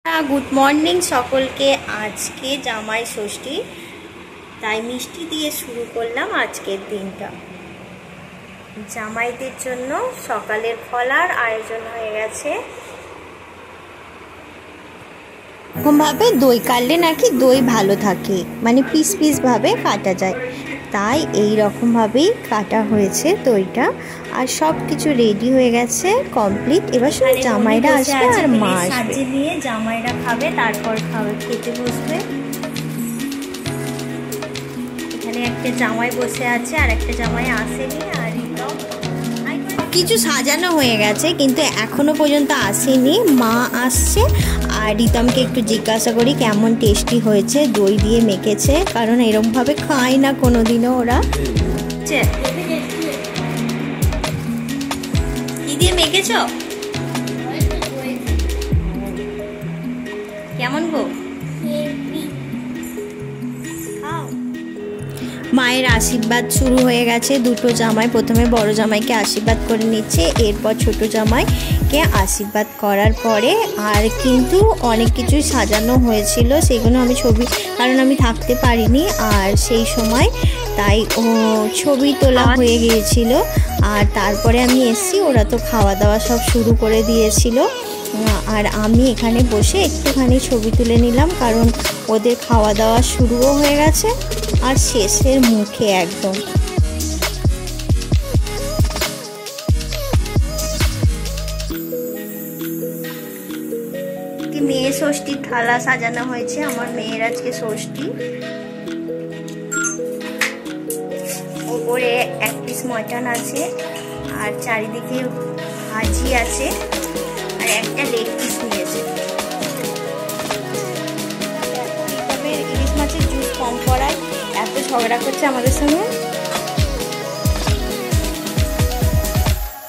Good morning সকলকে। আজকে জামাই ষষ্ঠী, তাই মিষ্টি দিয়ে শুরু করলাম আজকের দিনটা। জামাইদের জন্য সকালের ফলার আয়োজন হয়ে গেছে। এরকমভাবে দই কাটলে নাকি দই ভালো থাকে, মানে পিস পিস ভাবে কাটা যায়, তাই এই রকমভাবেই কাটা হয়েছে দইটা। আর সব কিছু রেডি হয়ে গেছে, কমপ্লিট। এবার শুধু জামাইরা আসবে আর মা আসবে, নিয়ে জামাইরা খাবে, তারপর খেতে বসবে। এখানে একটা জামাই বসে আছে আর একটা জামাই আসেনি। আর কিছু সাজানো হয়ে গেছে কিন্তু এখনো পর্যন্ত আসেনি, মা আসছে। আর রিতমকে একটু জিজ্ঞাসা করি কেমন টেস্টি হয়েছে, দই দিয়ে মেখেছে, কারণ এরকমভাবে খায় না কোনোদিনও ওরা। কি দিয়ে মেখেছ, কেমন গো? মায়ের আশীর্বাদ শুরু হয়ে গেছে। দুটো জামাই, প্রথমে বড় জামাইকে আশীর্বাদ করে নিচ্ছে, এরপর ছোট জামাইকে আশীর্বাদ করার পরে আর কিন্তু অনেক কিছুই সাজানো হয়েছিল, সেগুলো আমি কারণ আমি থাকতে পারিনি আর সেই সময়, তাই ছবি তোলা হয়ে গিয়েছিল। আর তারপরে আমি এসছি, ওরা তো খাওয়া দাওয়া সব শুরু করে দিয়েছিল। আর আমি এখানে বসে একটুখানি ছবি তুলে নিলাম, কারণ ওদের খাওয়া দাওয়া শুরুও হয়ে গেছে আর শেষের মুখে একদম। মেয়ে ষষ্ঠীর থালা সাজানো হয়েছে, আমার মেয়ের আজকে ষষ্ঠী। ওপরে এক পিস মটন আছে আর চারিদিকে ভাজি আছে আর একটা লেগ পিস নিয়েছে। ইলিশ মাছের জুস কম করায় এত ঝগড়া করছে আমাদের সঙ্গে।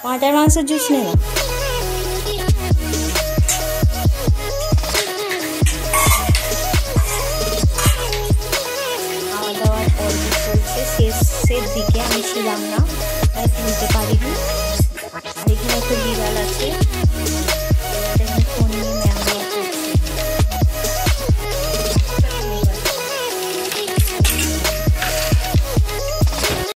পাঁটার মাংসের জুস নেই না। খাওয়া দাওয়ার পর্ব চলছে, শেষের দিকে আমি ছিলাম না, তাই কিনতে পারিনি। আর এখানে একটা বিড়াল আছে।